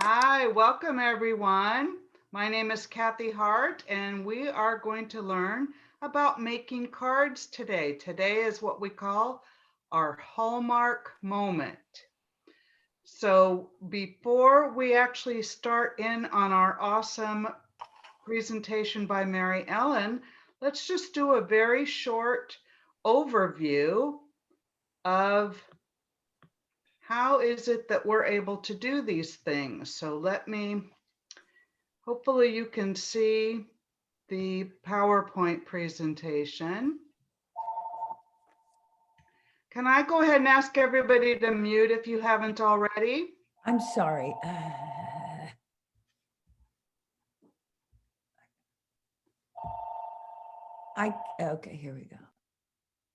Hi, welcome everyone. My name is Kathy Hart and we are going to learn about making cards today. Today is what we call our Hallmark moment. So before we actually start in on our awesome presentation by Mary Ellen, let's just do a very short overview of how is it that we're able to do these things. So hopefully you can see the PowerPoint presentation. Can I go ahead and ask everybody to mute if you haven't already? I'm sorry. Okay, here we go.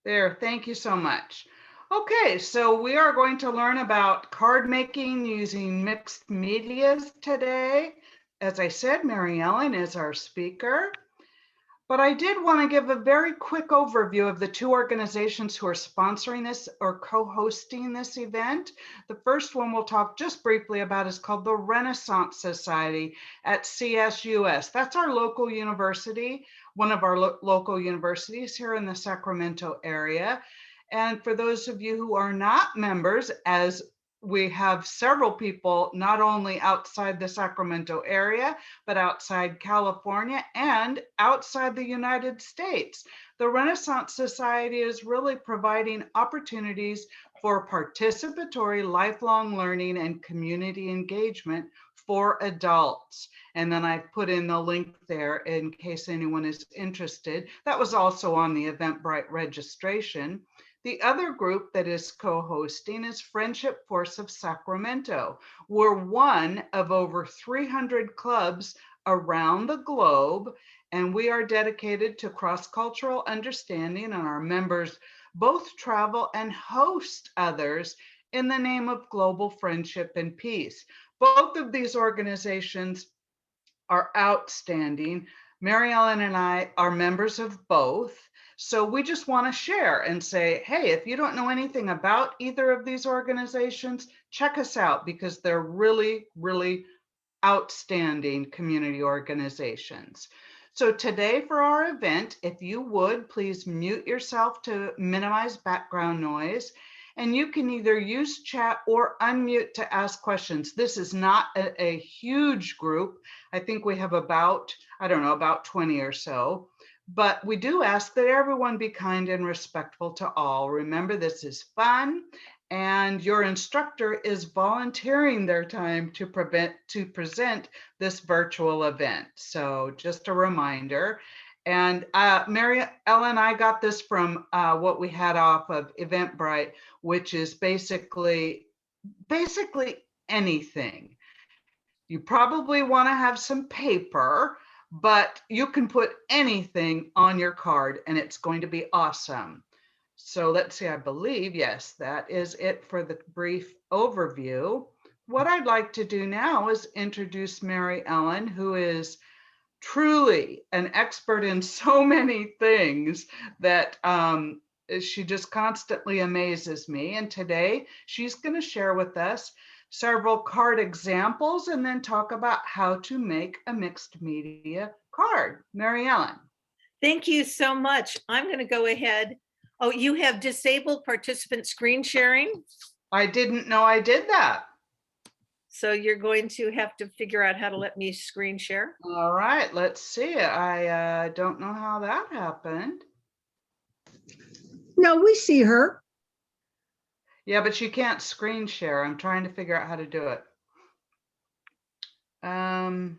There, thank you so much. Okay, so we are going to learn about card making using mixed medias today. As I said, Mary Ellen is our speaker. But I did want to give a very quick overview of the two organizations who are sponsoring this or co-hosting this event. The first one we'll talk just briefly about is called the Renaissance Society at csus. That's our local university, one of our local universities here in the Sacramento area. And for those of you who are not members, as we have several people not only outside the Sacramento area, but outside California and outside the United States. The Renaissance Society is really providing opportunities for participatory lifelong learning and community engagement for adults. And then I put in the link there in case anyone is interested. That was also on the Eventbrite registration. The other group that is co-hosting is Friendship Force of Sacramento. We're one of over 300 clubs around the globe, and we are dedicated to cross-cultural understanding, and our members both travel and host others in the name of global friendship and peace. Both of these organizations are outstanding. Mary Ellen and I are members of both. So we just want to share and say, hey, if you don't know anything about either of these organizations, check us out because they're really, really outstanding community organizations. So today for our event, if you would, please mute yourself to minimize background noise. And you can either use chat or unmute to ask questions. This is not a huge group. I think we have about 20 or so. But we do ask that everyone be kind and respectful to all. Remember, this is fun, and your instructor is volunteering their time to present this virtual event. So just a reminder. And Mary Ellen, I got this from what we had off of Eventbrite, which is basically anything. You probably want to have some paper, but you can put anything on your card and it's going to be awesome. So let's see, I believe, yes, that is it for the brief overview. What I'd like to do now is introduce Mary Ellen, who is truly an expert in so many things that she just constantly amazes me. And today she's going to share with us several card examples and then talk about how to make a mixed media card. Mary Ellen. Thank you so much. I'm going to go ahead. Oh, you have disabled participant screen sharing. I didn't know I did that. So you're going to have to figure out how to let me screen share. All right, let's see. I don't know how that happened. No, we see her. Yeah, but you can't screen share. I'm trying to figure out how to do it. And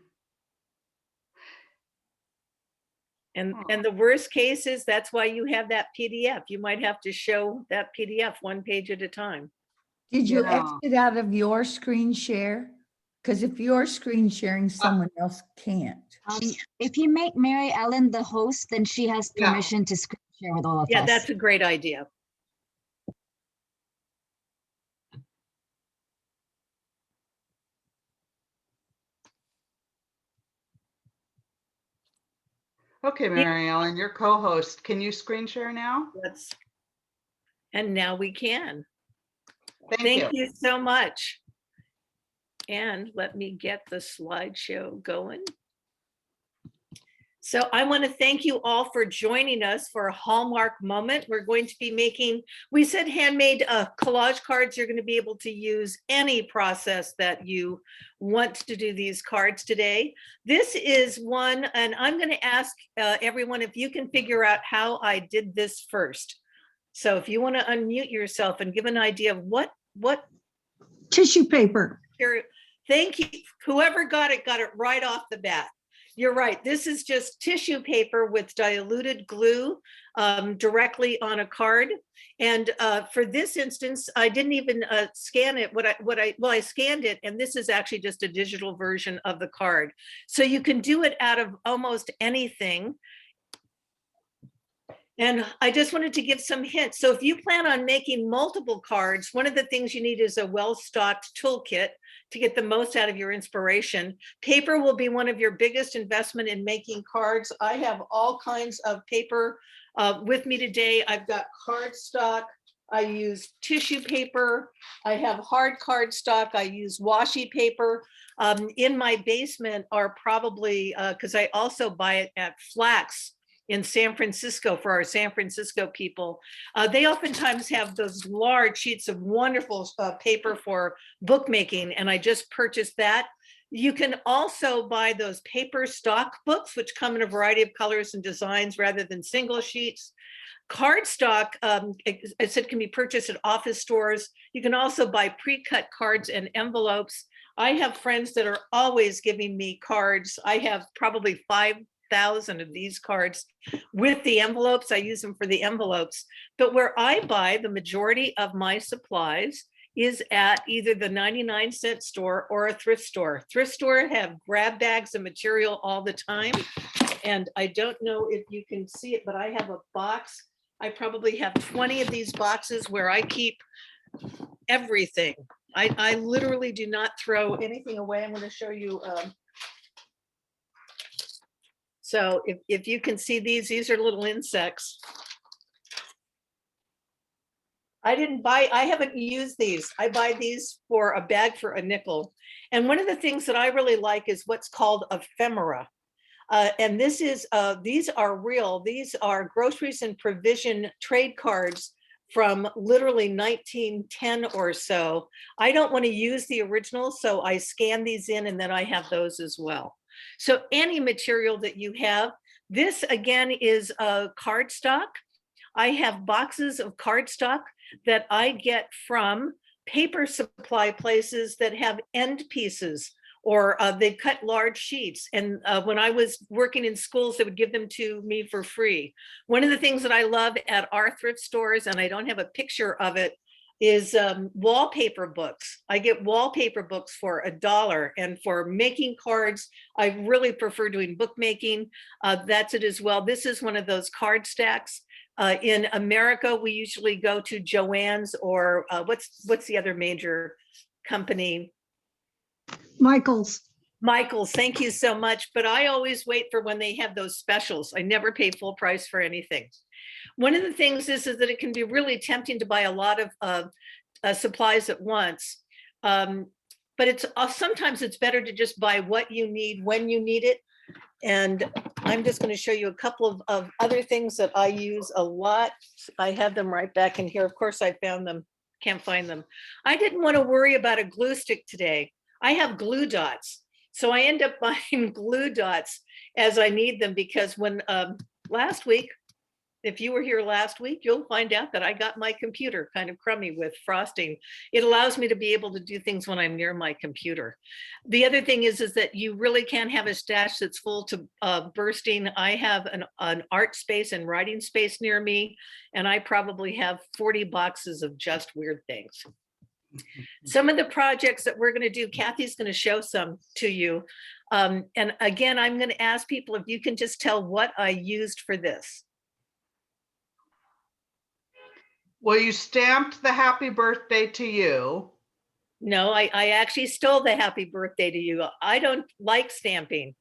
the worst case is that's why you have that PDF. You might have to show that PDF one page at a time. Did you Yeah. exit out of your screen share? Because if you're screen sharing, someone else can't. If you make Mary Ellen the host, then she has permission to screen share with all of Yeah, us. that's a great idea. Okay, Mary Ellen, you're co-host. Can you screen share now? And now we can. Thank you. Thank you so much. And let me get the slideshow going. So I want to thank you all for joining us for a Hallmark moment. We're going to be making, we said handmade collage cards. You're going to be able to use any process that you want to do these cards today. This is one, and I'm going to ask everyone if you can figure out how I did this first. So if you want to unmute yourself and give an idea of what Tissue paper. thank you. Whoever got it right off the bat. You're right. This is just tissue paper with diluted glue directly on a card. And for this instance, I didn't even scan it. I scanned it, and this is actually just a digital version of the card. So you can do it out of almost anything. And I just wanted to give some hints. So if you plan on making multiple cards, one of the things you need is a well-stocked toolkit to get the most out of your inspiration. Paper will be one of your biggest investment in making cards. I have all kinds of paper with me today. I've got cardstock. I use tissue paper. I have hard cardstock. I use washi paper. In my basement are probably, because I also buy it at Flax in San Francisco for our San Francisco people. They oftentimes have those large sheets of wonderful paper for bookmaking, and I just purchased that. You can also buy those paper stock books, which come in a variety of colors and designs rather than single sheets. Cardstock, I said, can be purchased at office stores. You can also buy pre-cut cards and envelopes. I have friends that are always giving me cards. I have probably 5,000 of these cards with the envelopes. I use them for the envelopes. But where I buy the majority of my supplies is at either the 99-cent store or a thrift store. Thrift store have grab bags of material all the time. And I don't know if you can see it, but I have a box. I probably have 20 of these boxes where I keep everything. I literally do not throw anything away. I'm going to show you. So if you can see these are little insects. I haven't used these. I buy these for a bag for a nickel. And one of the things that I really like is what's called ephemera. And these are real. These are groceries and provision trade cards from literally 1910 or so. I don't want to use the original, so I scan these in, and then I have those as well. So any material that you have, this again is cardstock. I have boxes of cardstock that I get from paper supply places that have end pieces, or they cut large sheets. And when I was working in schools, they would give them to me for free. One of the things that I love at our thrift stores, and I don't have a picture of it, is wallpaper books. I get wallpaper books for $1. And for making cards, I really prefer doing bookmaking. That's it as well. This is one of those card stacks. In America, we usually go to Joann's, or what's the other major company? Michael's. Michael's, thank you so much. But I always wait for when they have those specials. I never pay full price for anything. One of the things is that it can be really tempting to buy a lot of supplies at once. But it's sometimes it's better to just buy what you need when you need it. And I'm just going to show you a couple of other things that I use a lot. I have them right back in here. Of course, I found them, can't find them. I didn't want to worry about a glue stick today. I have glue dots. So I end up buying glue dots as I need them, because when last week, if you were here last week, you'll find out that I got my computer kind of crummy with frosting. It allows me to be able to do things when I'm near my computer. The other thing is that you really can't have a stash that's full to bursting. I have an art space and writing space near me, and I probably have 40 boxes of just weird things. Some of the projects that we're going to do, Kathy's going to show some to you. And again, I'm going to ask people if you can just tell what I used for this. Well, you stamped the happy birthday to you. No, I actually stole the happy birthday to you. I don't like stamping.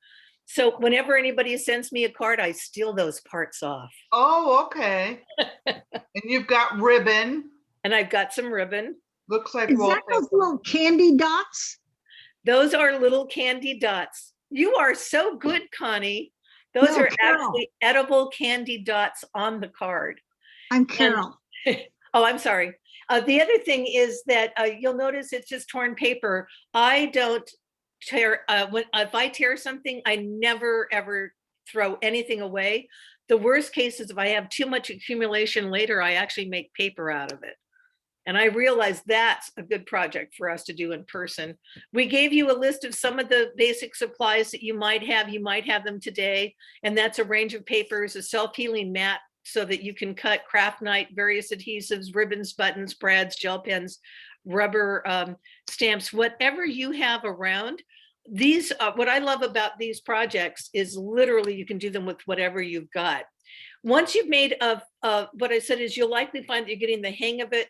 So whenever anybody sends me a card, I steal those parts off. Oh, okay. And you've got ribbon. And I've got some ribbon. Looks like Is that those little candy dots? Those are little candy dots. You are so good, Connie. Those No, are Carol. actually edible candy dots on the card. I'm Carol. Oh, I'm sorry. The other thing is that you'll notice it's just torn paper. I don't tear, if I tear something, I never ever throw anything away. The worst case is if I have too much accumulation later, I actually make paper out of it. And I realize that's a good project for us to do in person. We gave you a list of some of the basic supplies that you might have. You might have them today. And that's a range of papers, a self-healing mat, so that you can cut craft knife, various adhesives, ribbons, buttons, brads, gel pens, rubber stamps, whatever you have around. These, what I love about these projects is literally you can do them with whatever you've got. Once you've made what I said is you'll likely find that you're getting the hang of it.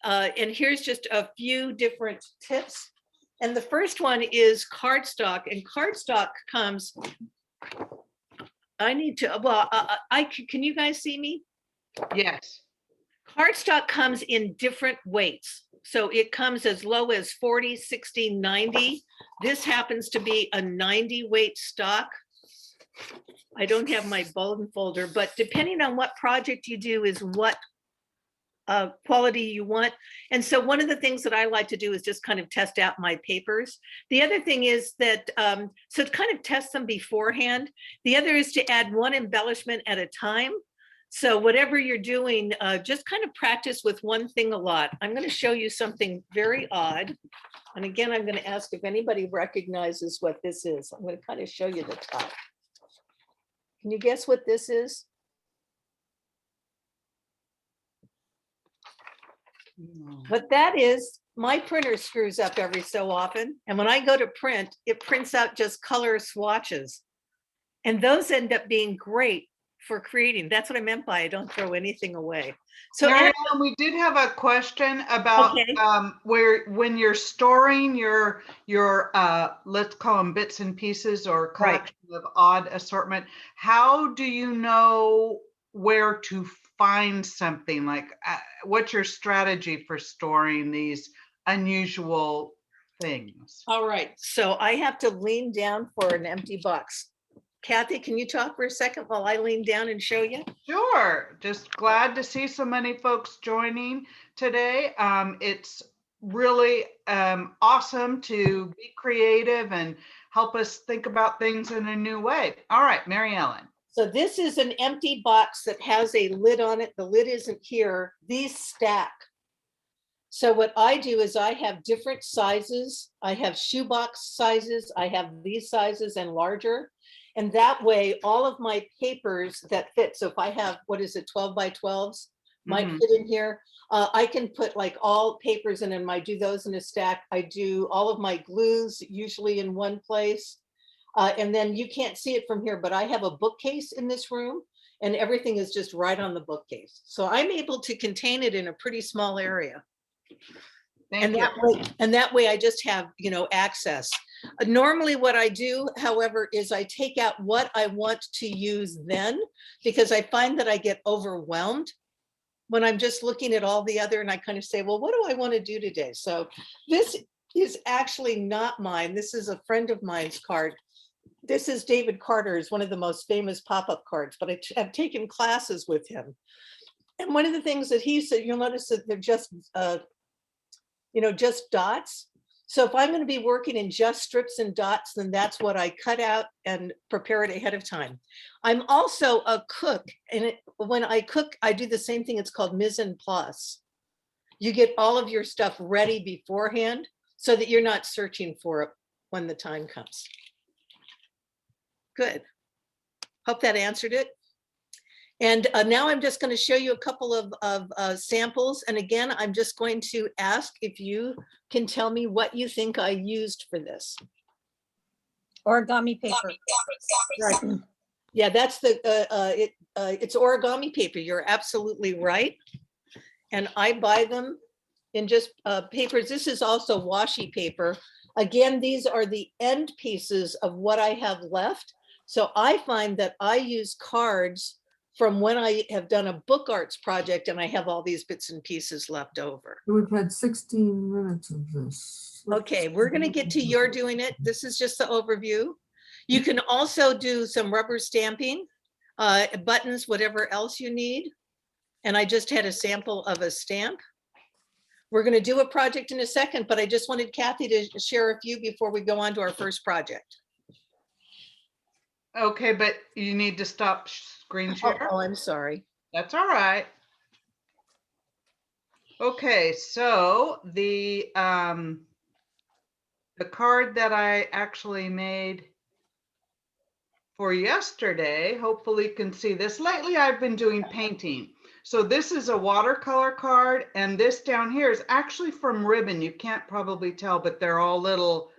And here's just a few different tips. And the first one is cardstock, and cardstock comes, I need to, well, can you guys see me? Yes. Cardstock comes in different weights. So it comes as low as 40, 60, 90. This happens to be a 90 weight stock. I don't have my bone folder, but depending on what project you do is what quality you want. And so one of the things that I like to do is just kind of test out my papers. The other thing is that, so to kind of test them beforehand. The other is to add one embellishment at a time. So whatever you're doing, just kind of practice with one thing a lot. I'm going to show you something very odd. And again, I'm going to ask if anybody recognizes what this is. I'm going to kind of show you the top. Can you guess what this is? What that is, my printer screws up every so often. And when I go to print, it prints out just color swatches. And those end up being great for creating. That's what I meant by I don't throw anything away. So Mary Ellen, we did have a question about Okay. where when you're storing your let's call them bits and pieces or collection of odd assortment, how do you know where to find something? Like what's your strategy for storing these unusual things? All right, so I have to lean down for an empty box. Kathy, can you talk for a second while I lean down and show you? Sure. Just glad to see so many folks joining today. It's really awesome to be creative and help us think about things in a new way. All right, Mary Ellen. So this is an empty box that has a lid on it. The lid isn't here. These stack. So what I do is I have different sizes. I have shoebox sizes. I have these sizes and larger. And that way, all of my papers that fit. So if I have, 12 by 12s might fit in here. I can put like all papers in and I do those in a stack. I do all of my glues usually in one place. And then you can't see it from here, but I have a bookcase in this room and everything is just right on the bookcase. So I'm able to contain it in a pretty small area. Thank you. That way I just have, access. Normally what I do, however, is I take out what I want to use then, because I find that I get overwhelmed when I'm just looking at all the other and I kind of say, well, what do I want to do today? So this is actually not mine. This is a friend of mine's card. This is David Carter's, one of the most famous pop-up cards, but I've taken classes with him. And one of the things that he said, you'll notice that they're just, just dots. So if I'm going to be working in just strips and dots, then that's what I cut out and prepare it ahead of time. I'm also a cook, and when I cook, I do the same thing. It's called mise en place. You get all of your stuff ready beforehand so that you're not searching for it when the time comes. Good. Hope that answered it. And now I'm just going to show you a couple of samples. And again, I'm just going to ask if you can tell me what you think I used for this. Origami paper. Right. Yeah, that's it's origami paper. You're absolutely right. And I buy them in just papers. This is also washi paper. Again, these are the end pieces of what I have left. So I find that I use cards from when I have done a book arts project and I have all these bits and pieces left over. We've had 16 minutes of this. Okay, we're gonna get to your doing it. This is just the overview. You can also do some rubber stamping, buttons, whatever else you need. And I just had a sample of a stamp. We're gonna do a project in a second, but I just wanted Kathy to share a few before we go on to our first project. Okay, but you need to stop screen share. Oh, I'm sorry. That's all right. Okay, so the card that I actually made for yesterday, hopefully you can see this. Lately, I've been doing painting. So this is a watercolor card, and this down here is actually from ribbon. You can't probably tell, but they're all little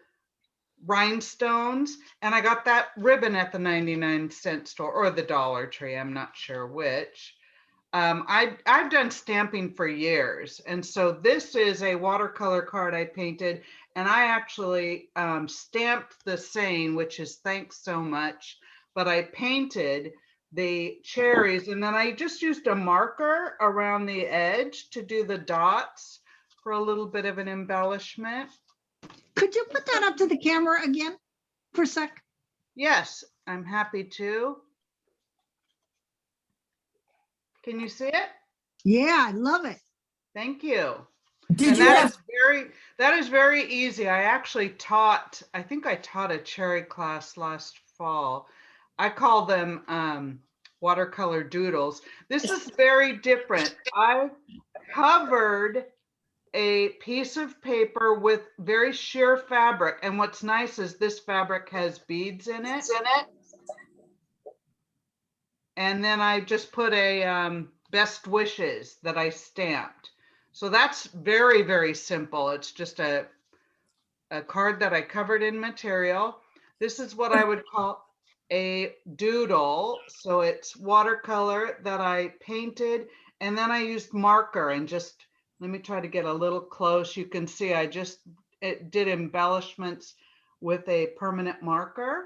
rhinestones. And I got that ribbon at the 99-cent store or the Dollar Tree. I'm not sure which. I've done stamping for years. And so this is a watercolor card I painted, and I actually stamped the saying, which is thanks so much, but I painted the cherries, and then I just used a marker around the edge to do the dots for a little bit of an embellishment. Could you put that up to the camera again for a sec? Yes, I'm happy to. Can you see it? Yeah, I love it. Thank you. Did And you that have, is very easy. I actually taught, I think I taught a cherry class last fall. I call them watercolor doodles. This is very different. I covered a piece of paper with very sheer fabric. And what's nice is this fabric has beads in it. And then I just put a best wishes that I stamped. So that's very, very simple. It's just a card that I covered in material. This is what I would call a doodle. So it's watercolor that I painted, and then I used marker and just, let me try to get a little close. You can see I just did embellishments with a permanent marker,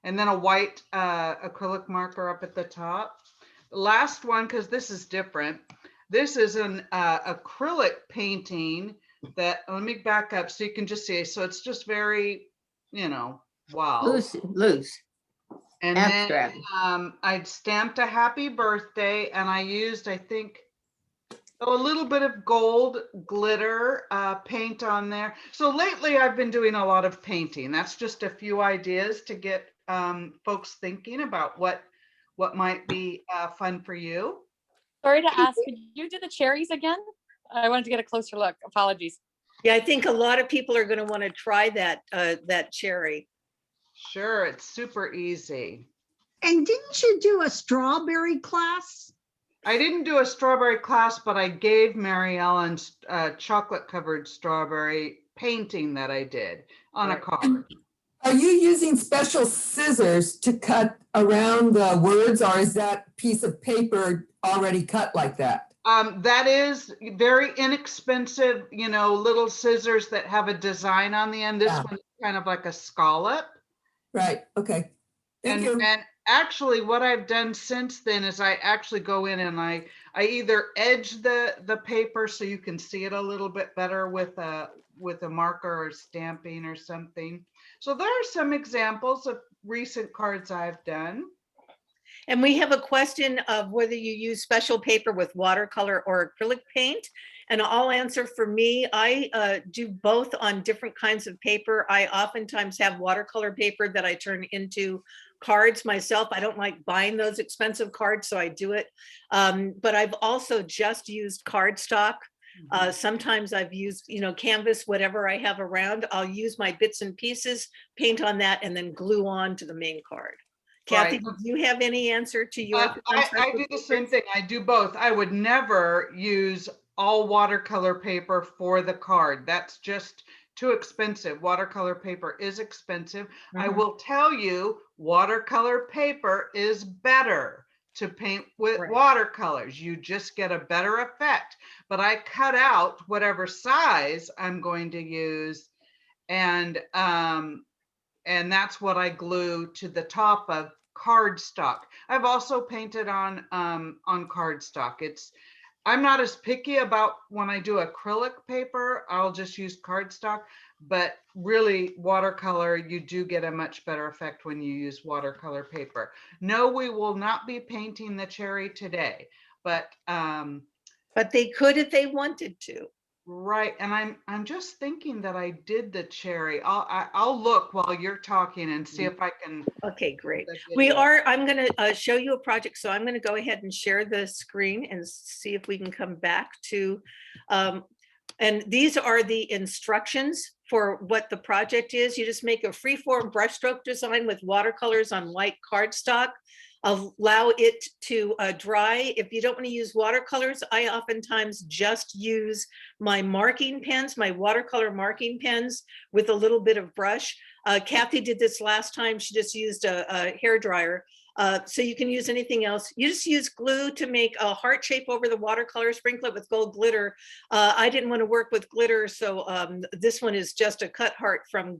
and then a white acrylic marker up at the top. The last one, because this is different. This is an acrylic painting that, let me back up so you can just see. So it's just very, wow. Loose. And abstract. then I stamped a happy birthday, and I used, I think, a little bit of gold glitter paint on there. So lately I've been doing a lot of painting. That's just a few ideas to get folks thinking about what might be fun for you. Sorry to ask, could you do the cherries again? I wanted to get a closer look. Apologies. Yeah, I think a lot of people are going to want to try that cherry. Sure, it's super easy. And didn't you do a strawberry class? I didn't do a strawberry class, but I gave Mary Ellen's chocolate covered strawberry painting that I did on a card. are you using special scissors to cut around the words, or is that piece of paper already cut like that? That is very inexpensive, little scissors that have a design on the end. This Yeah. one's kind of like a scallop. Right, okay. Thank you. And actually what I've done since then is I actually go in and I either edge the paper so you can see it a little bit better with a marker or stamping or something. So there are some examples of recent cards I've done. And we have a question of whether you use special paper with watercolor or acrylic paint. And I'll answer for me, I do both on different kinds of paper. I oftentimes have watercolor paper that I turn into cards myself. I don't like buying those expensive cards, so I do it. But I've also just used cardstock. Sometimes I've used, canvas, whatever I have around. I'll use my bits and pieces, paint on that, and then glue on to the main card. Kathy, Right. do you have any answer to your? I do the same thing. I do both. I would never use all watercolor paper for the card. That's just too expensive. Watercolor paper is expensive. I will tell you, watercolor paper is better to paint with Right. watercolors. You just get a better effect. But I cut out whatever size I'm going to use, and that's what I glue to the top of cardstock. I've also painted on cardstock. I'm not as picky about when I do acrylic paper, I'll just use cardstock, but really watercolor, you do get a much better effect when you use watercolor paper. No, we will not be painting the cherry today, but they could if they wanted to. right. And I'm just thinking that I did the cherry. I'll look while you're talking and see if I can. Okay, great. the video. I'm going to show you a project. So I'm going to go ahead and share the screen and see if we can come back to, and these are the instructions for what the project is. You just make a freeform brushstroke design with watercolors on white cardstock. Allow it to dry. If you don't want to use watercolors, I oftentimes just use my marking pens, my watercolor marking pens with a little bit of brush. Kathy did this last time. She just used a hair dryer. So you can use anything else. You just use glue to make a heart shape over the watercolor, sprinkle it with gold glitter. I didn't want to work with glitter, so this one is just a cut heart from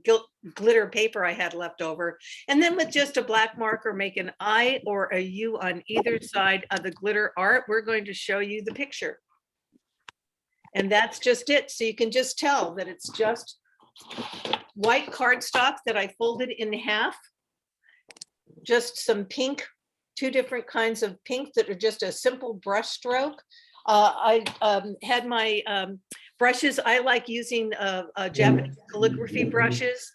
glitter paper I had left over. And then with just a black marker, make an I or a U on either side of the glitter art. We're going to show you the picture. And that's just it. So you can just tell that it's just white cardstock that I folded in half. Just some pink, two different kinds of pink that are just a simple brush stroke. I had my brushes. I like using Japanese calligraphy brushes.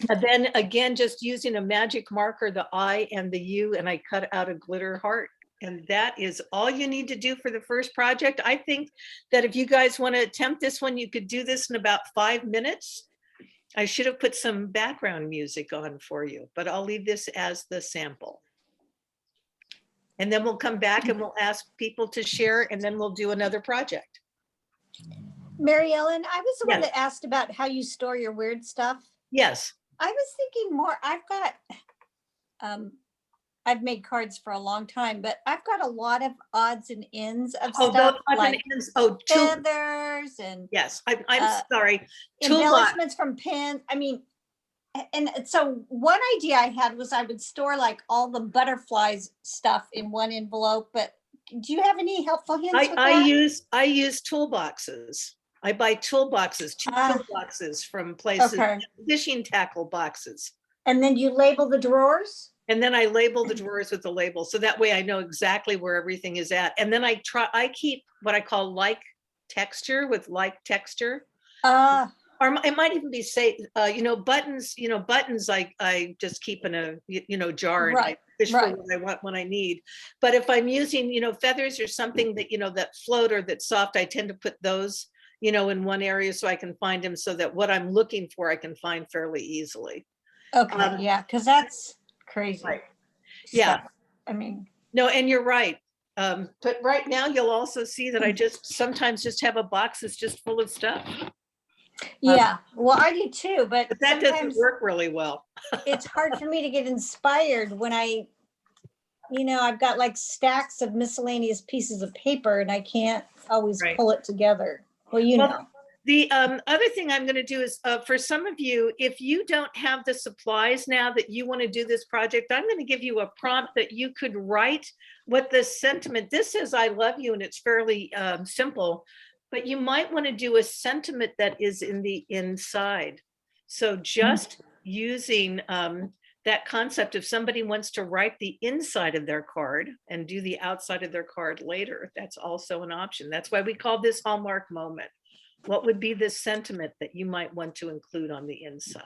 And then again, just using a magic marker, the I and the U, and I cut out a glitter heart. And that is all you need to do for the first project. I think that if you guys want to attempt this one, you could do this in about 5 minutes. I should have put some background music on for you, but I'll leave this as the sample. And then we'll come back and we'll ask people to share, and then we'll do another project. Mary Ellen, I was the one Yes. that asked about how you store your weird stuff. Yes. I was thinking more, I've made cards for a long time, but I've got a lot of odds and ends of Oh, stuff those like feathers and yes, I'm sorry. embellishments from pins. I mean, and so one idea I had was I would store like all the butterflies stuff in one envelope, but do you have any helpful hints with that? I use toolboxes. I buy toolboxes, two toolboxes from places, fishing tackle boxes. And then you label the drawers? And then I label the drawers with the label. So that way I know exactly where everything is at. And then I keep what I call like texture with like texture. Or it might even be buttons, I just keep in a jar and I fish for what I want when I need. But if I'm using, feathers or something that, that float or that's soft, I tend to put those, in one area so I can find them, so that what I'm looking for, I can find fairly easily. Okay, yeah, because that's crazy. Right. Yeah. Stuff. I mean. No, and you're right. But right now you'll also see that I sometimes just have a box that's just full of stuff. Yeah, well, I do too, but that doesn't work really well. It's hard for me to get inspired when I've got like stacks of miscellaneous pieces of paper and I can't always pull it together. Well, the other thing I'm going to do is for some of you, if you don't have the supplies now that you want to do this project, I'm going to give you a prompt that you could write what the sentiment. This says, "I love you," and it's fairly simple, but you might want to do a sentiment that is in the inside. So just using that concept, if somebody wants to write the inside of their card and do the outside of their card later, that's also an option. That's why we call this Hallmark moment. What would be the sentiment that you might want to include on the inside?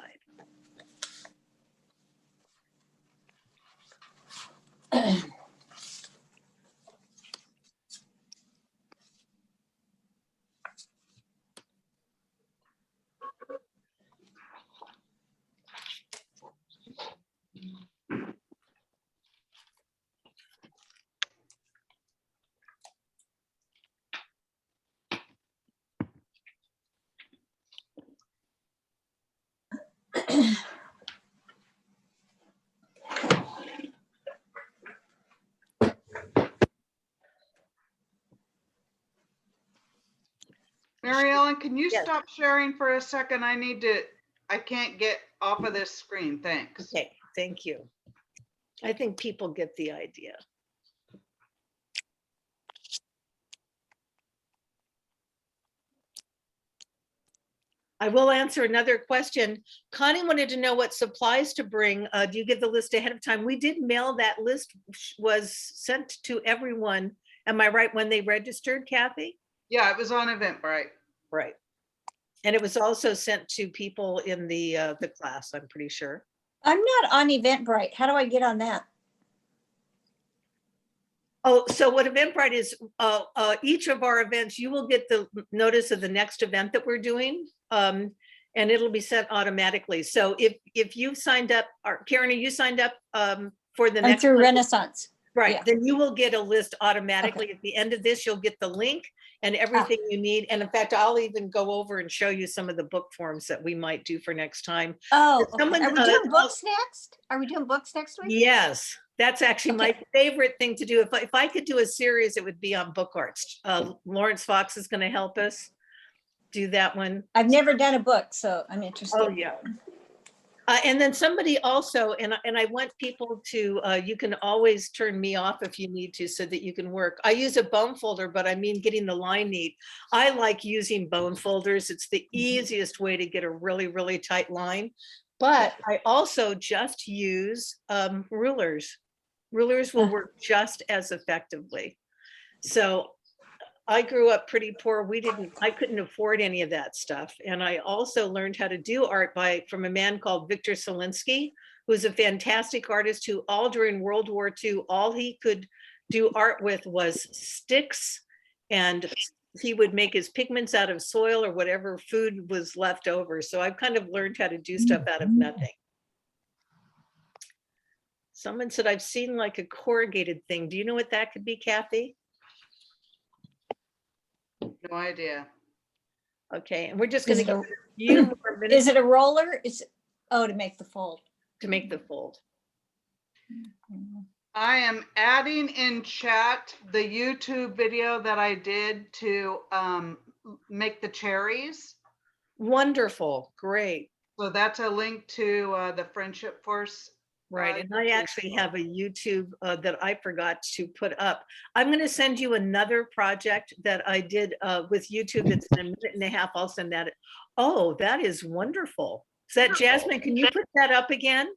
Mary Ellen, can you stop sharing for a second? I can't get off of this screen. Thanks. Okay, thank you. I think people get the idea. I will answer another question. Connie wanted to know what supplies to bring. Do you give the list ahead of time? We did mail that list, was sent to everyone. Am I right, when they registered, Kathy? Yeah, it was on Eventbrite. Right. And it was also sent to people in the class, I'm pretty sure. I'm not on Eventbrite. How do I get on that? Oh, so what Eventbrite is, each of our events, you will get the notice of the next event that we're doing. And it'll be sent automatically. So if you signed up, or Karen, are you signed up for the I'm next through one? Renaissance. Right, yeah. then you will get a list automatically. At the end of this, you'll get the link and everything you need. And in fact, I'll even go over and show you some of the book forms that we might do for next time. Oh, okay. Someone, Are we doing books next? Are we doing books next week? Yes, that's actually my Okay. favorite thing to do. If I could do a series, it would be on book arts. Lawrence Fox is going to help us do that one. I've never done a book, so I'm interested. Oh, yeah. And then somebody also, and I want people to, you can always turn me off if you need to so that you can work. I use a bone folder, but I mean getting the line neat. I like using bone folders. It's the easiest way to get a really, really tight line. But I also just use rulers. Rulers will work just as effectively. So I grew up pretty poor. I couldn't afford any of that stuff. And I also learned how to do art from a man called Victor Solinsky, who's a fantastic artist who all during World War II, all he could do art with was sticks, and he would make his pigments out of soil or whatever food was left over. So I've kind of learned how to do stuff out of nothing. Someone said, I've seen like a corrugated thing. Do you know what that could be, Kathy? No idea. Okay, and we're just going Is to it give it a few more minutes Is it a roller? Oh, to make the fold. to make the fold. I am adding in chat the YouTube video that I did to make the cherries. Wonderful, great. So that's a link to the Friendship Force. Right, and I actually have a YouTube that I forgot to put up. I'm going to send you another project that I did with YouTube. It's in a minute and a half. I'll send that. Oh, that is wonderful. Is that Jasmine? Can you put that up again?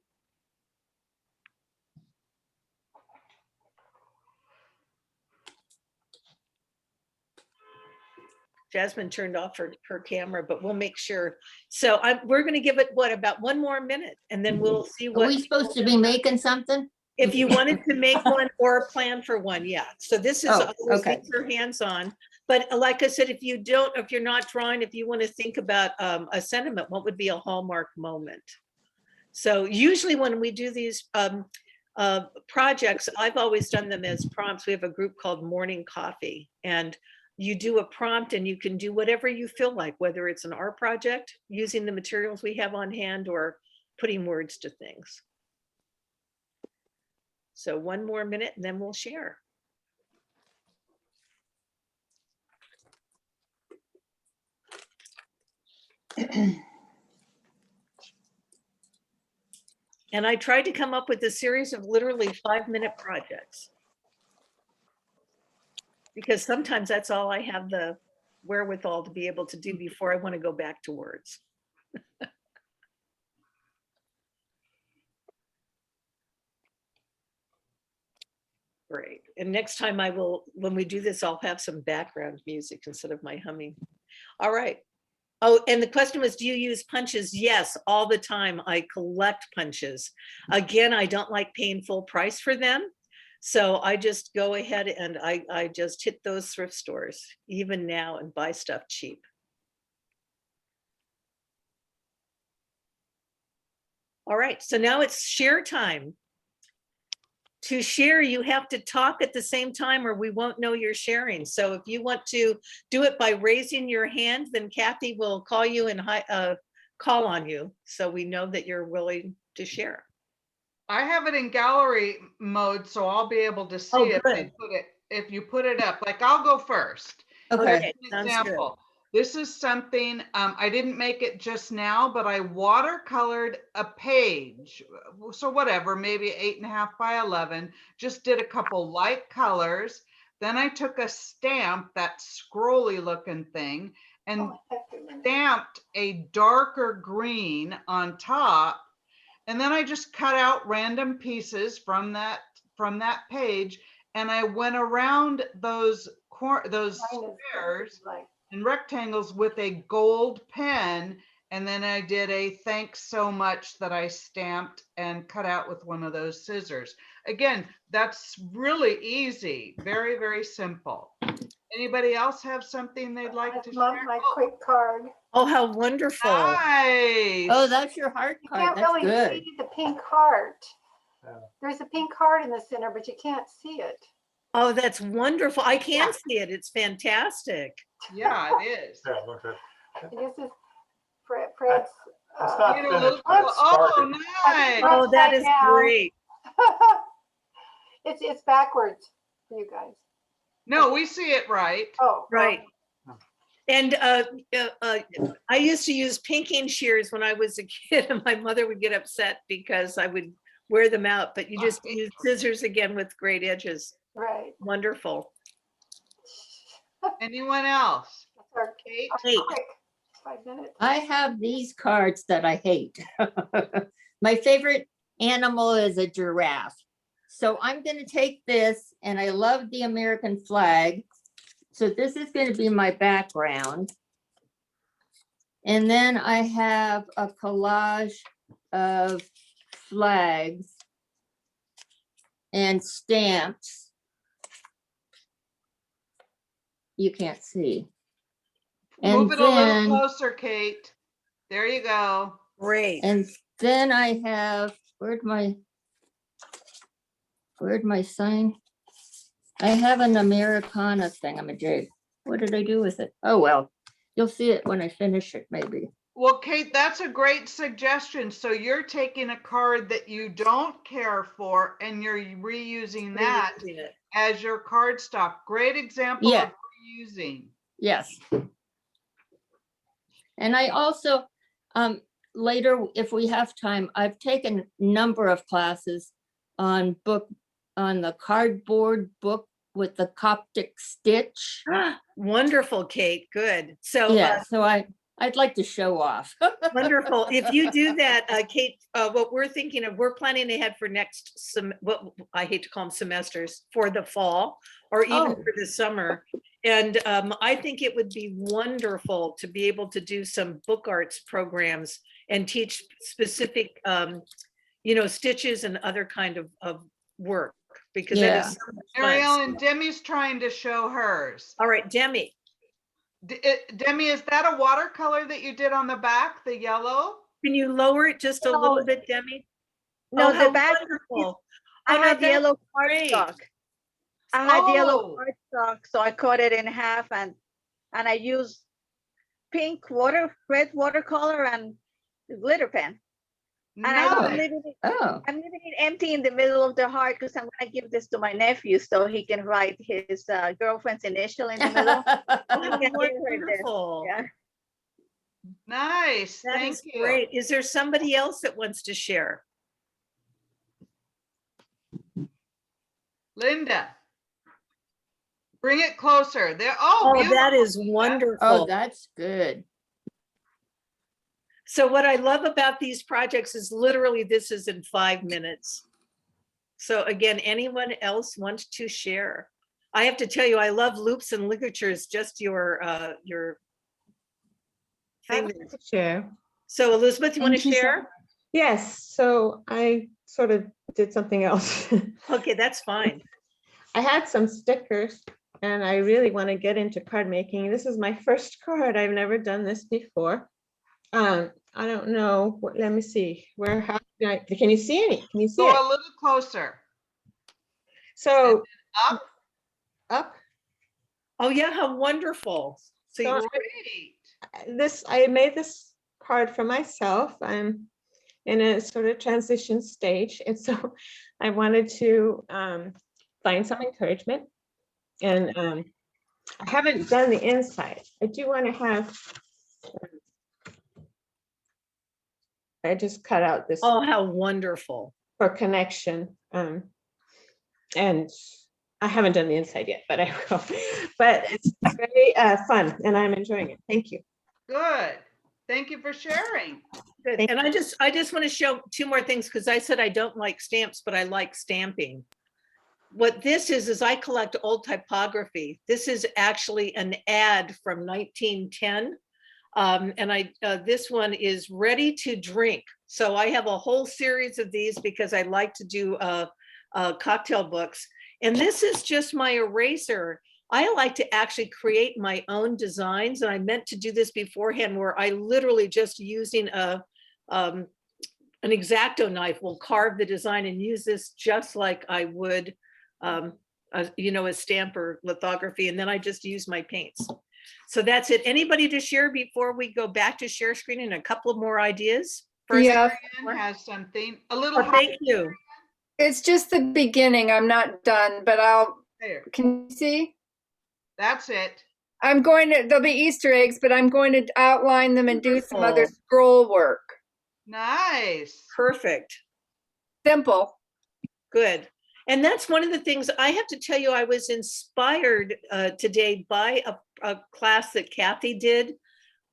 Jasmine turned off her camera, but we'll make sure. So we're going to give it, what, about one more minute, and then we'll see Are what. we supposed to be making something? If you wanted to make one or plan for one, yeah. So this is okay. your hands on. But like I said, if you're not drawing, if you want to think about a sentiment, what would be a Hallmark moment? So usually when we do these projects, I've always done them as prompts. We have a group called Morning Coffee, and you do a prompt and you can do whatever you feel like, whether it's an art project, using the materials we have on hand, or putting words to things. So one more minute and then we'll share. And I tried to come up with a series of literally 5-minute projects, because sometimes that's all I have the wherewithal to be able to do before I want to go back to words. Great. And next time when we do this, I'll have some background music instead of my humming. All right. Oh, and the question was, do you use punches? Yes, all the time. I collect punches. Again, I don't like paying full price for them. So I just go ahead and I just hit those thrift stores even now and buy stuff cheap. All right, so now it's share time. To share, you have to talk at the same time or we won't know you're sharing. So if you want to do it by raising your hand, then Kathy will call you and call on you so we know that you're willing to share. I have it in gallery mode, so I'll be able to see if you put it up. Like I'll go first. Okay. Sounds good. Example. This is something, I didn't make it just now, but I watercolored a page. So whatever, maybe 8.5 by 11, just did a couple light colors. Then I took a stamp, that scrolly looking thing, and stamped a darker green on top. And then I just cut out random pieces from that page, and I went around those squares and rectangles with a gold pen. And then I did a thanks so much that I stamped and cut out with one of those scissors. Again, that's really easy. Very, very simple. Anybody else have something they'd like to Love share? my quick card. Oh, how wonderful. Nice. Oh, that's your heart You card. can't That's really good. see the pink heart. There's a pink heart in the center, but you can't see it. Oh, that's wonderful. I can Yeah. see it. It's fantastic. Yeah, it is. This is Fred's. Get a little- oh, nice. Oh, that is down. great. It's backwards for you guys. No, we see it right. Oh, Right. And I used to use pinking shears when I was a kid, and my mother would get upset because I would wear them out, but you just use scissors again with great edges. right. Wonderful. Anyone else? That's our Kate? Kate. quick 5 minutes. I have these cards that I hate. My favorite animal is a giraffe. So I'm going to take this, and I love the American flag. So this is going to be my background. And then I have a collage of flags and stamps. You can't see. Move And it a little then, closer, Kate. There you go. Great. and then I have, where'd my sign? I have an Americana thingamajig. What did I do with it? Oh, well, you'll see it when I finish it, maybe. Well, Kate, that's a great suggestion. So you're taking a card that you don't care for and you're reusing that Reusing it. as your cardstock. Great example Yeah. of reusing. Yes. And I also, later, if we have time, I've taken a number of classes on the cardboard book with the Coptic stitch. Wonderful, Kate. Good. So Yeah, so I'd like to show off. wonderful. If you do that, Kate, what we're thinking of, we're planning ahead for next what I hate to call them semesters, for the fall or even Oh. for the summer. And I think it would be wonderful to be able to do some book arts programs and teach specific, stitches and other kind of work, because that Yeah. is so much fun. Ariel and Demi's trying to show hers. All right, Demi. Demi, is that a watercolor that you did on the back, the yellow? Can you lower it just a No. little bit, Demi? No, Oh, the how back, wonderful. I Oh, had that's yellow great. cardstock. I had yellow Oh. cardstock, so I cut it in half and I used red watercolor and glitter pen. And I'm Nice. leaving Oh, it empty in the middle of the heart because I'm gonna give this to my nephew so he can write his girlfriend's initial in the middle. Oh, Yeah, yeah, right there. wonderful. Yeah. Nice. That Thank is you. great. Is there somebody else that wants to share? Linda. Bring it closer. There. Oh, Oh, that beautiful. is wonderful. oh, that's good. So what I love about these projects is literally this is in 5 minutes. So again, anyone else wants to share? I have to tell you, I love loops and ligatures, just your thing. Share. So Elizabeth, you want to Thank you so share? Yes, so I sort of did something else. Okay, that's fine. I had some stickers and I really want to get into card making. This is my first card. I've never done this before. I don't know, let me see, can you see any? Can you see Go it? a little closer. So Up. up, Oh yeah, how wonderful. So So you, Great. I made this card for myself. I'm in a sort of transition stage. And so I wanted to find some encouragement. And I haven't done the inside. I do want to have, I just cut out this Oh, how wonderful. for connection. And I haven't done the inside yet, but I will. But it's very fun and I'm enjoying it. Thank you. Good. Thank you for sharing. Good. And I just want to show two more things because I said I don't like stamps, but I like stamping. What this is I collect old typography. This is actually an ad from 1910. And this one is ready to drink. So I have a whole series of these because I like to do cocktail books. And this is just my eraser. I like to actually create my own designs. And I meant to do this beforehand where I literally just using an X-Acto knife will carve the design and use this just like I would, a stamp or lithography. And then I just use my paints. So that's it. Anybody to share before we go back to share screen and a couple of more ideas? First, Yeah. Marianne has something, a little. thank you. It's just the beginning. I'm not done, but There. can you see? That's it. there'll be Easter eggs, but I'm going to outline them and do some other Wonderful. scroll work. Nice. Perfect. Simple. Good. And that's one of the things I have to tell you, I was inspired today by a class that Kathy did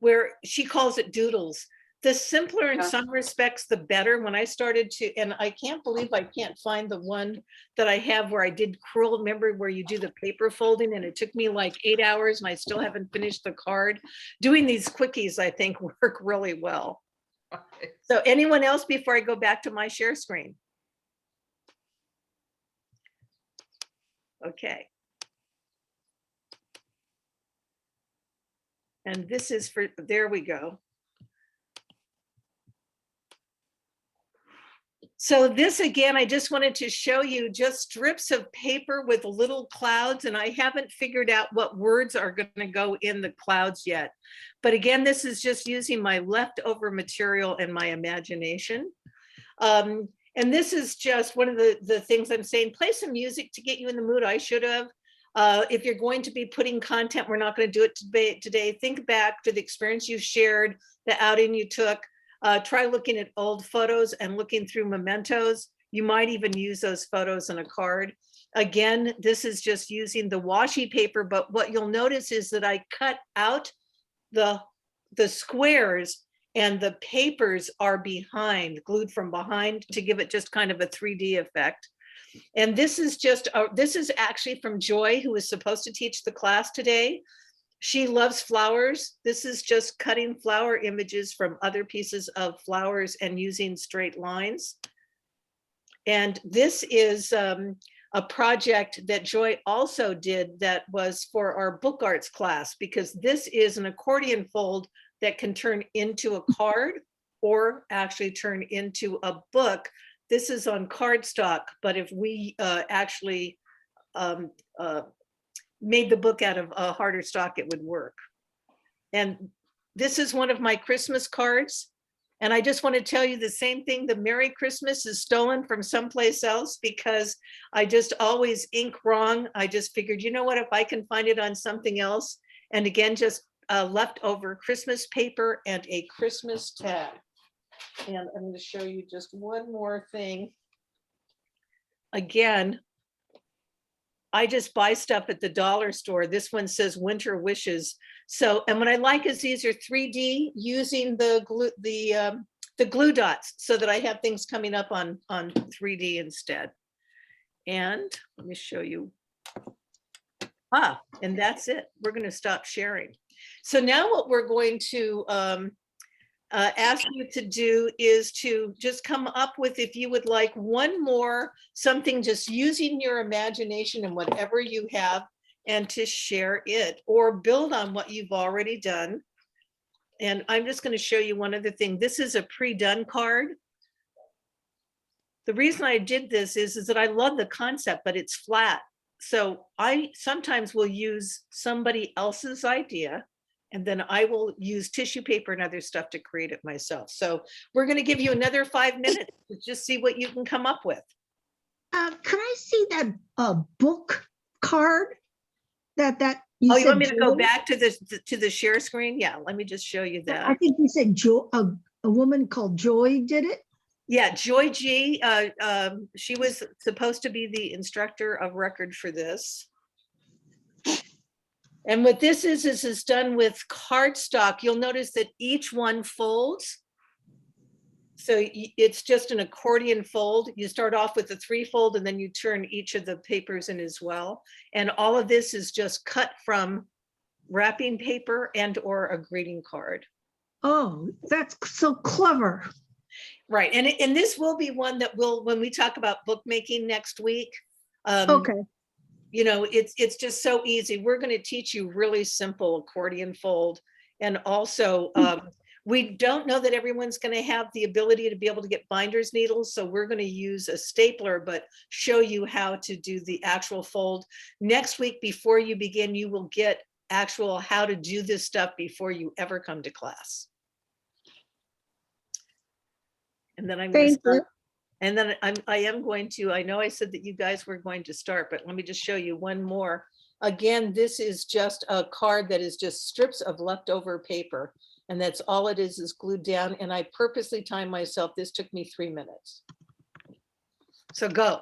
where she calls it doodles. The simpler in some respects, the better. When I started to, and I can't believe I can't find the one that I have where I did cruel, remember where you do the paper folding and it took me like 8 hours and I still haven't finished the card. Doing these quickies, I think work really well. So anyone else before I go back to my share screen? Okay. And this is for, there we go. So this again, I just wanted to show you just strips of paper with little clouds, and I haven't figured out what words are going to go in the clouds yet. But again, this is just using my leftover material and my imagination. And this is just one of the things I'm saying, play some music to get you in the mood. I should have. If you're going to be putting content, we're not going to do it today. Think back to the experience you shared, the outing you took. Try looking at old photos and looking through mementos. You might even use those photos in a card. Again, this is just using the washi paper, but what you'll notice is that I cut out the squares and the papers are behind, glued from behind to give it just kind of a 3D effect. And this is just, this is actually from Joy, who is supposed to teach the class today. She loves flowers. This is just cutting flower images from other pieces of flowers and using straight lines. And this is a project that Joy also did that was for our book arts class, because this is an accordion fold that can turn into a card or actually turn into a book. This is on cardstock, but if we actually made the book out of a harder stock, it would work. And this is one of my Christmas cards. And I just want to tell you the same thing, the Merry Christmas is stolen from someplace else because I just always ink wrong. I just figured, you know what, if I can find it on something else. And again, just leftover Christmas paper and a Christmas tag. And I'm going to show you just one more thing. Again, I just buy stuff at the dollar store. This one says Winter Wishes. So, and what I like is these are 3D using the glue dots so that I have things coming up on 3D instead. And let me show you. And that's it. We're going to stop sharing. So now what we're going to ask you to do is to just come up with, if you would like, one more something, just using your imagination and whatever you have, and to share it or build on what you've already done. And I'm just going to show you one other thing. This is a pre-done card. The reason I did this is that I love the concept, but it's flat. So I sometimes will use somebody else's idea, and then I will use tissue paper and other stuff to create it myself. So we're going to give you another 5 minutes to just see what you can come up with. Can I see that book card? That Oh, you want me to go back to the share screen? Yeah, let me just show you that. I think you said a woman called Joy did it. Yeah, Joy G, she was supposed to be the instructor of record for this. And what this is done with cardstock. You'll notice that each one folds. So it's just an accordion fold. You start off with a 3-fold and then you turn each of the papers in as well. And all of this is just cut from wrapping paper and or a greeting card. Oh, that's so clever. Right, and this will be one that will, when we talk about bookmaking next week. Okay. You know, it's just so easy. We're going to teach you really simple accordion fold. And also, we don't know that everyone's going to have the ability to be able to get binder's needles. So we're going to use a stapler, but show you how to do the actual fold. Next week, before you begin, you will get actual how to do this stuff before you ever come to class. And then I'm going to start. And then I am going to, I know I said that you guys were going to start, but let me just show you one more. Again, this is just a card that is just strips of leftover paper. And that's all it is glued down. And I purposely timed myself. This took me 3 minutes. So go.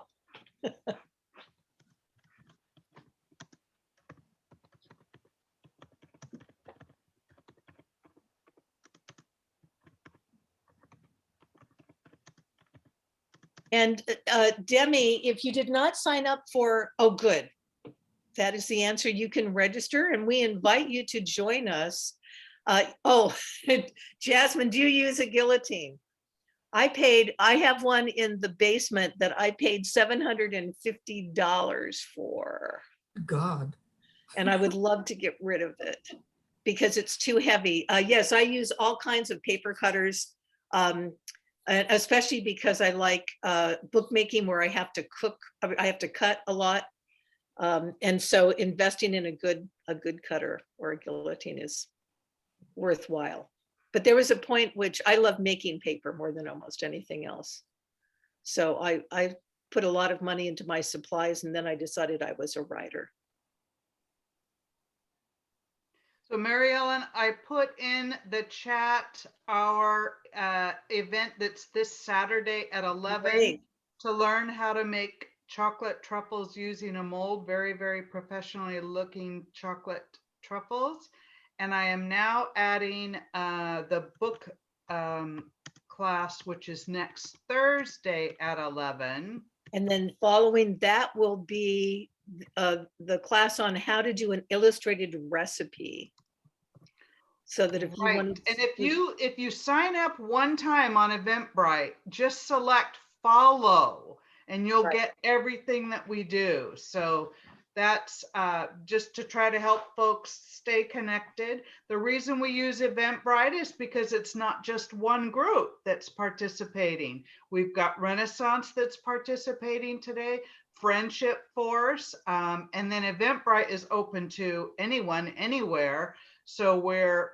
And Demi, if you did not sign up for, oh, good. That is the answer. You can register and we invite you to join us. Oh, Jasmine, do you use a guillotine? I have one in the basement that I paid $750 for. God. And I would love to get rid of it because it's too heavy. Yes, I use all kinds of paper cutters. And especially because I like bookmaking where I have to cut a lot. And so investing in a good cutter or a guillotine is worthwhile. But there was a point which I love making paper more than almost anything else. So I put a lot of money into my supplies and then I decided I was a writer. So Mary Ellen, I put in the chat our event that's this Saturday at 11 Great. to learn how to make chocolate truffles using a mold, very, very professionally looking chocolate truffles. And I am now adding the book class, which is next Thursday at 11. And then following that will be the class on how to do an illustrated recipe. So that if you Right. want to, and if you sign up one time on Eventbrite, just select follow and you'll get everything that we do. So that's just to try to help folks stay connected. The reason we use Eventbrite is because it's not just one group that's participating. We've got Renaissance that's participating today, Friendship Force, and then Eventbrite is open to anyone, anywhere. So we're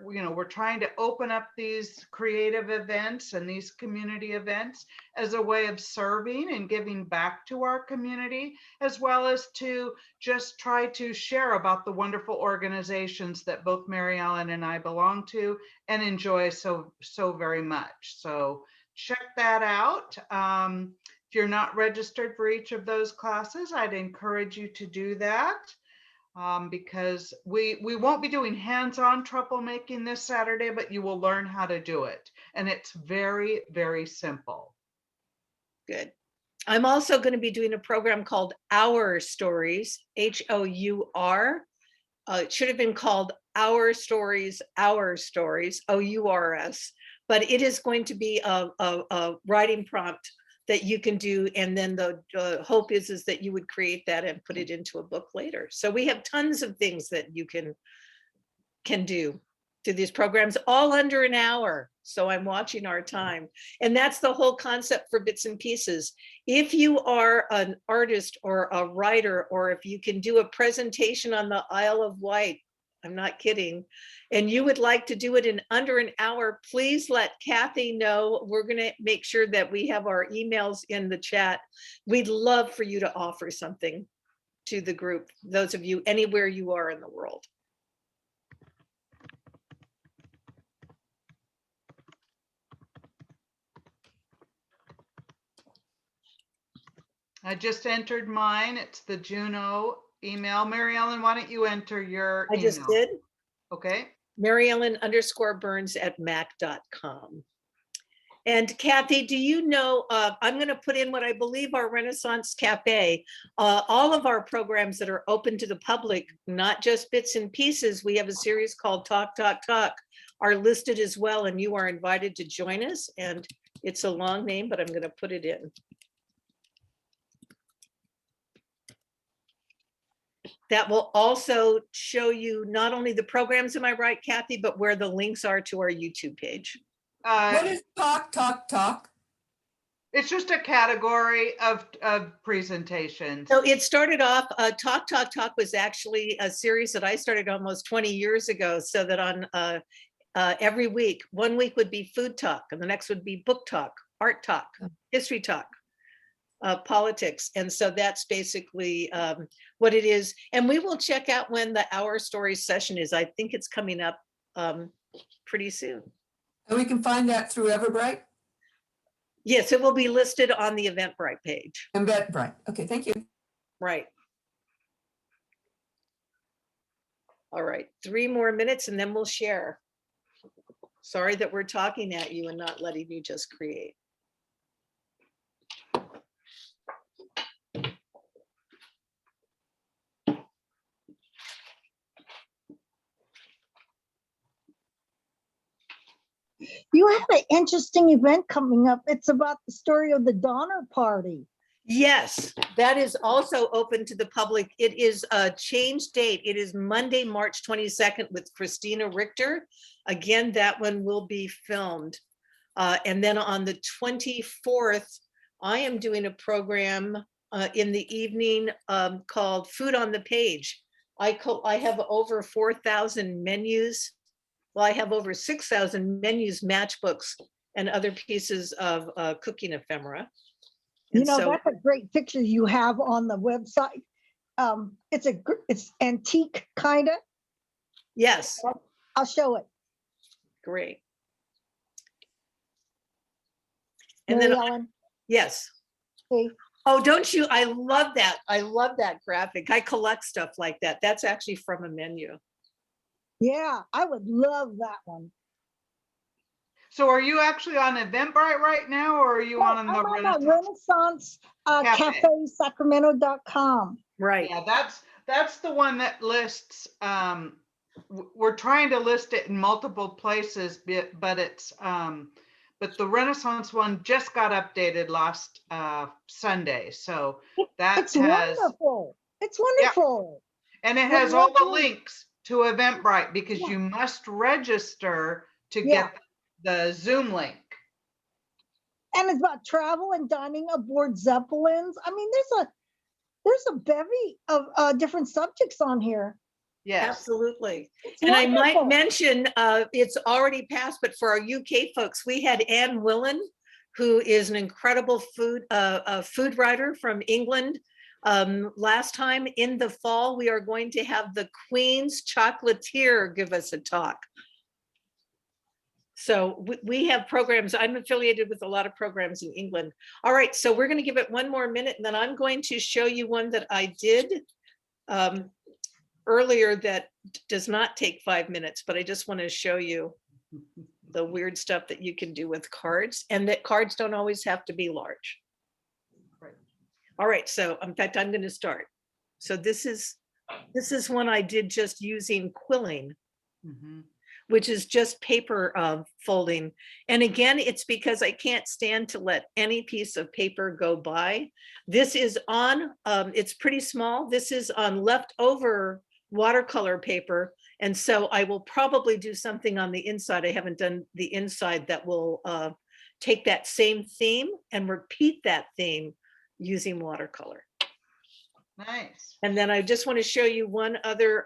trying to open up these creative events and these community events as a way of serving and giving back to our community, as well as to just try to share about the wonderful organizations that both Mary Ellen and I belong to and enjoy so very much. So check that out. If you're not registered for each of those classes, I'd encourage you to do that. Because we won't be doing hands-on truffle making this Saturday, but you will learn how to do it. And it's very, very simple. good. I'm also going to be doing a program called Our Stories, H-O-U-R. It should have been called Our Stories, O-U-R-S. But it is going to be a writing prompt that you can do. And then the hope is that you would create that and put it into a book later. So we have tons of things that you can do through these programs, all under an hour. So I'm watching our time. And that's the whole concept for Bits and Pieces. If you are an artist or a writer, or if you can do a presentation on the Isle of Wight, I'm not kidding, and you would like to do it in under an hour, please let Kathy know. We're going to make sure that we have our emails in the chat. We'd love for you to offer something to the group, those of you anywhere you are in the world. I just entered mine. It's the Juno email. Mary Ellen, why don't you enter your I email? just did. Okay. MaryEllen_Burns@mac.com. And Kathy, do you know, I'm going to put in what I believe our Renaissance Cafe, all of our programs that are open to the public, not just bits and pieces. We have a series called Talk, Talk, Talk, are listed as well, and you are invited to join us. And it's a long name, but I'm going to put it in. That will also show you not only the programs, am I right, Kathy, but where the links are to our YouTube page. What is Talk, Talk, Talk? It's just a category of presentations. So it started off, Talk, Talk, Talk was actually a series that I started almost 20 years ago, so that on every week, 1 week would be food talk, and the next would be book talk, art talk, history talk, politics. And so that's basically what it is. And we will check out when the Our Stories session is. I think it's coming up pretty soon. And we can find that through Everbright? Yes, it will be listed on the Eventbrite page. Eventbrite. Okay, thank you. Right. All right, 3 more minutes and then we'll share. Sorry that we're talking at you and not letting you just create. You have an interesting event coming up. It's about the story of the Donner Party. Yes, that is also open to the public. It is a changed date. It is Monday, March 22nd with Christina Richter. Again, that one will be filmed. And then on the 24th, I am doing a program in the evening called Food on the Page. I have over 4,000 menus. Well, I have over 6,000 menus, matchbooks, and other pieces of cooking ephemera. You know, that's a great picture you have on the website. It's antique, kind of. Yes. I'll show it. Great. And then Ellen. Yes. See? Oh, don't you? I love that. I love that graphic. I collect stuff like that. That's actually from a menu. Yeah, I would love that one. So are you actually on Eventbrite right now, or are you on the Renaissance Cafe Sacramento.com? Right. Yeah, that's the one that lists. We're trying to list it in multiple places, but it's but the Renaissance one just got updated last Sunday, so it's wonderful. It's wonderful. Yeah. And it has all the links to Eventbrite because you must register to get the Zoom link. And it's about travel and dining aboard Zeppelins. I mean, there's a bevy of different subjects on here. Yes, absolutely. It's and wonderful. I might mention, it's already passed, but for our UK folks, we had Anne Willan, who is an incredible food writer from England. Last time in the fall, we are going to have the Queen's chocolatier give us a talk. So we have programs. I'm affiliated with a lot of programs in England. All right, so we're going to give it 1 more minute, and then I'm going to show you one that I did earlier that does not take 5 minutes, but I just want to show you the weird stuff that you can do with cards, and that cards don't always have to be large. Right. All right, so in fact, I'm going to start. So this is one I did just using quilling. Mm-hmm. Which is just paper folding. And again, it's because I can't stand to let any piece of paper go by. This is on, it's pretty small. This is on leftover watercolor paper. And so I will probably do something on the inside. I haven't done the inside that will take that same theme and repeat that theme using watercolor. Nice. And then I just want to show you one other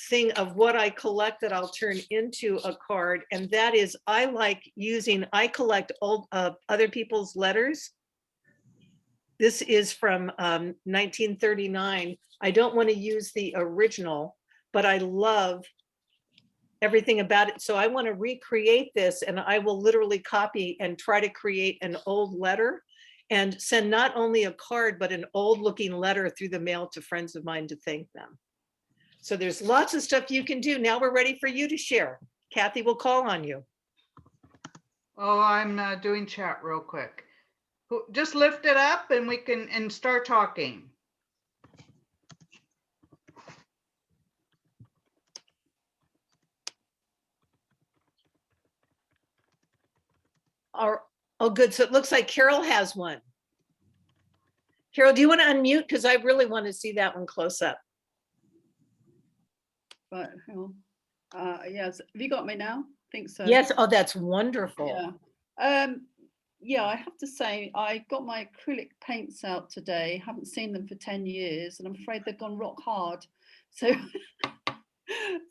thing of what I collect that I'll turn into a card, and that is I collect old other people's letters, This is from 1939. I don't want to use the original, but I love everything about it. So I want to recreate this, and I will literally copy and try to create an old letter and send not only a card, but an old looking letter through the mail to friends of mine to thank them. So there's lots of stuff you can do. Now we're ready for you to share. Kathy will call on you. Oh, I'm doing chat real quick. Just lift it up and we can start talking. Oh, good. So it looks like Carol has one. Carol, do you want to unmute? Because I really want to see that one close up. Right, hang on. Yes, have you got me now? I think so. Yes. Oh, that's wonderful. Yeah. Yeah, I have to say, I got my acrylic paints out today. Haven't seen them for 10 years, and I'm afraid they've gone rock hard. So,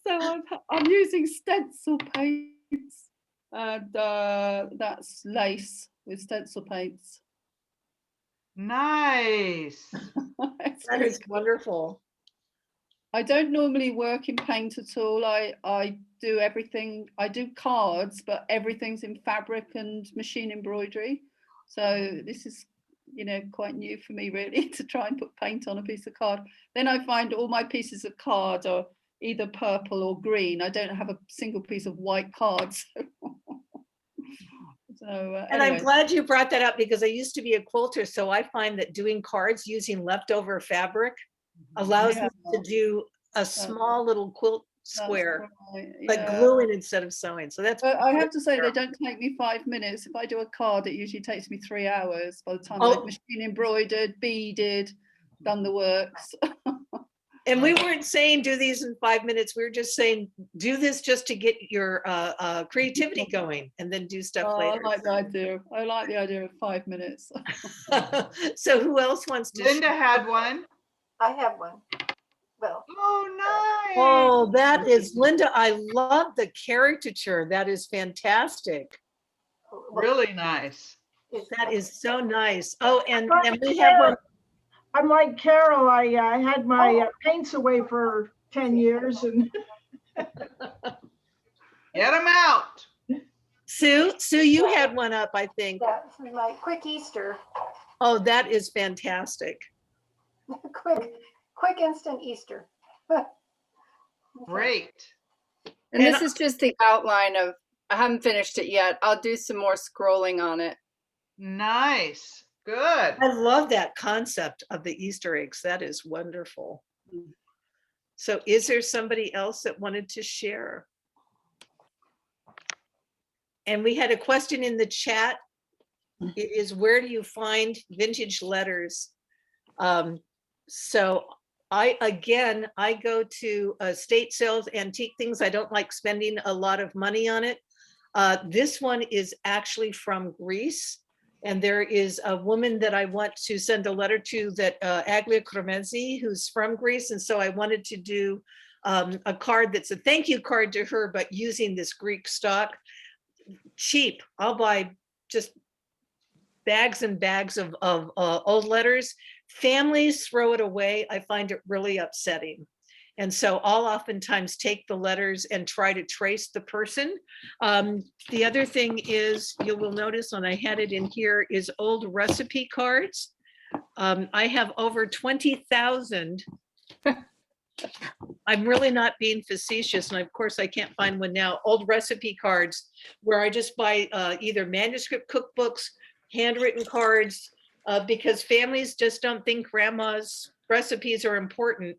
I'm using stencil paints, and that's lace with stencil paints. Nice. That is wonderful. I don't normally work in paint at all. I do everything. I do cards, but everything's in fabric and machine embroidery. So this is, quite new for me really, to try and put paint on a piece of card. Then I find all my pieces of card are either purple or green. I don't have a single piece of white cards. And anyway. I'm glad you brought that up, because I used to be a quilter. So I find that doing cards using leftover fabric allows me to do a small little quilt square, but gluing instead of sewing. So that's. I have to say, they don't take me 5 minutes. If I do a card, it usually takes me 3 hours by the time I've machine embroidered, beaded, done the works. And we weren't saying do these in 5 minutes. We were just saying do this just to get your creativity going, and then do stuff later. I like the idea. I like the idea of 5 minutes. So who else wants to? Linda had one. I have one. Well. Oh, nice. Oh, that is Linda. I love the caricature. That is fantastic. Really nice. That is so nice. Oh, and we have one. I'm like Carol. I had my paints away for 10 years and get them out. Sue, you had one up, I think. Yeah, this is my quick Easter. Oh, that is fantastic. quick instant Easter. Great. And this is just the outline of, I haven't finished it yet. I'll do some more scrolling on it. Nice. Good. I love that concept of the Easter eggs. That is wonderful. So is there somebody else that wanted to share? And we had a question in the chat. It is, where do you find vintage letters? So I go to estate sales, antique things. I don't like spending a lot of money on it. This one is actually from Greece. And there is a woman that I want to send a letter to, that Aglia Kromezi, who's from Greece. And so I wanted to do a card that's a thank you card to her, but using this Greek stock. Cheap. I'll buy just bags and bags of old letters. Families throw it away. I find it really upsetting. And so I'll oftentimes take the letters and try to trace the person. The other thing is, you will notice, and I had it in here, is old recipe cards. I have over 20,000. I'm really not being facetious. And of course I can't find one now. Old recipe cards where I just buy either manuscript cookbooks, handwritten cards, because families just don't think grandma's recipes are important.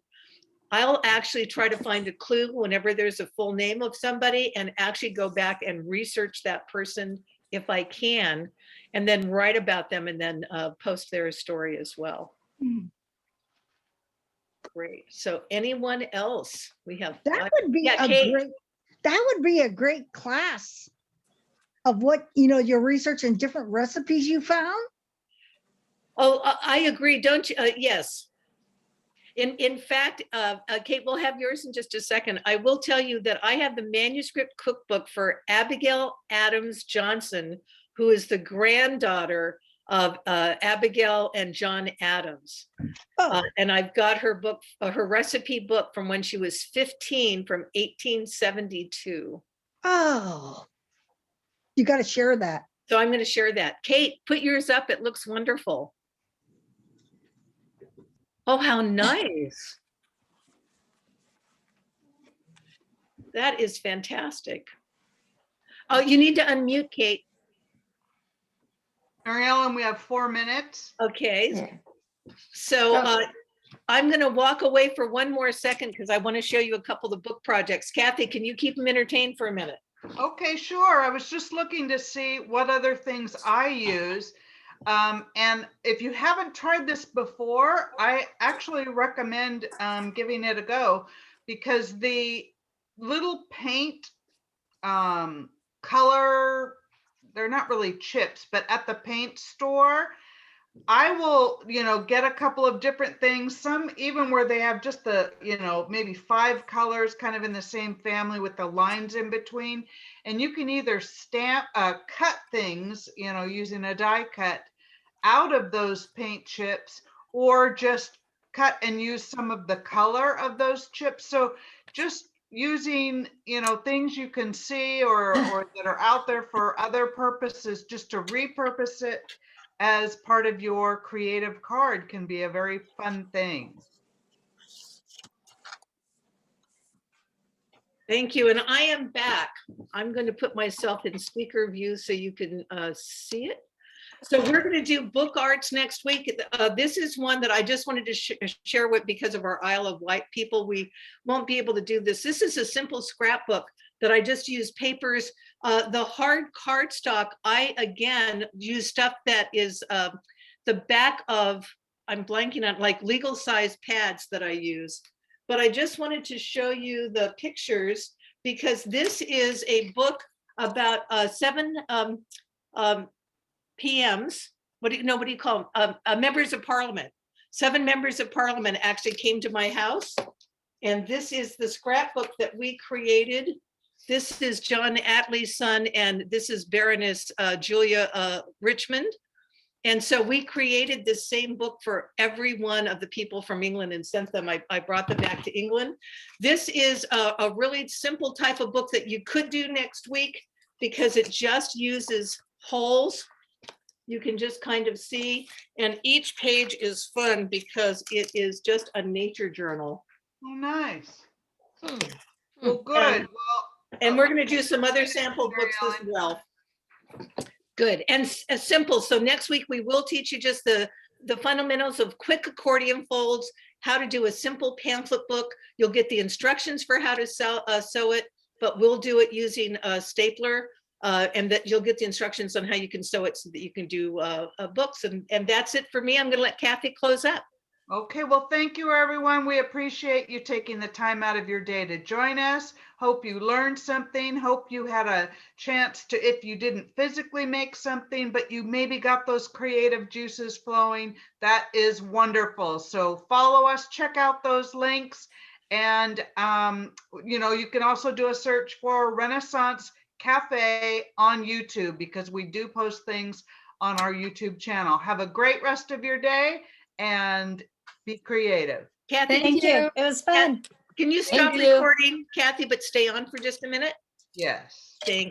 I'll actually try to find a clue whenever there's a full name of somebody, and actually go back and research that person if I can, and then write about them, and then post their story as well. Great. So anyone else? We have that would be Kate. That would be a great class of what your research and different recipes you found. Oh, I agree. Don't you? Yes. In fact, Kate, we'll have yours in just a second. I will tell you that I have the manuscript cookbook for Abigail Adams Johnson, who is the granddaughter of Abigail and John Adams. And I've got her book, her recipe book from when she was 15 from 1872. Oh, you got to share that. So I'm going to share that. Kate, put yours up. It looks wonderful. Oh, how nice. That is fantastic. Oh, you need to unmute, Kate. Mary Ellen, we have 4 minutes. Okay. So I'm going to walk away for one more second because I want to show you a couple of book projects. Kathy, can you keep them entertained for a minute? Okay, sure. I was just looking to see what other things I use. And if you haven't tried this before, I actually recommend giving it a go, because the little paint color, they're not really chips, but at the paint store, I will, get a couple of different things, some even where they have just the, maybe 5 colors kind of in the same family with the lines in between. And you can either cut things, using a die cut out of those paint chips, or just cut and use some of the color of those chips. So just using, things you can see or that are out there for other purposes, just to repurpose it as part of your creative card can be a very fun thing. Thank you. And I am back. I'm going to put myself in speaker view so you can see it. So we're going to do book arts next week. This is one that I just wanted to share with, because of our Isle of Wight people. We won't be able to do this. This is a simple scrapbook that I just use papers. The hard cardstock, I again use stuff that is the back of, I'm blanking on, like legal size pads that I use. But I just wanted to show you the pictures, because this is a book about 7 PMs. What do you call them? Members of Parliament. 7 members of Parliament actually came to my house. And this is the scrapbook that we created. This is John Attlee's son, and this is Baroness Julia Richmond. And so we created this same book for every one of the people from England and sent them. I brought them back to England. This is a really simple type of book that you could do next week, because it just uses holes. You can just kind of see, and each page is fun because it is just a nature journal. Oh, nice. Well, good. And we're going to do some other sample books as well. Good and simple. So next week we will teach you just the fundamentals of quick accordion folds, how to do a simple pamphlet book. You'll get the instructions for how to sew it, but we'll do it using a stapler, and that you'll get the instructions on how you can sew it so that you can do books. And that's it for me. I'm going to let Kathy close up. Okay, well, thank you, everyone. We appreciate you taking the time out of your day to join us. Hope you learned something. Hope you had a chance to, if you didn't physically make something, but you maybe got those creative juices flowing. That is wonderful. So follow us, check out those links. And, you can also do a search for Renaissance Cafe on YouTube, because we do post things on our YouTube channel. Have a great rest of your day and be creative. Kathy, Thank you. It was fun. Can you stop recording, Kathy, but stay on for just a minute? Yes. Thanks.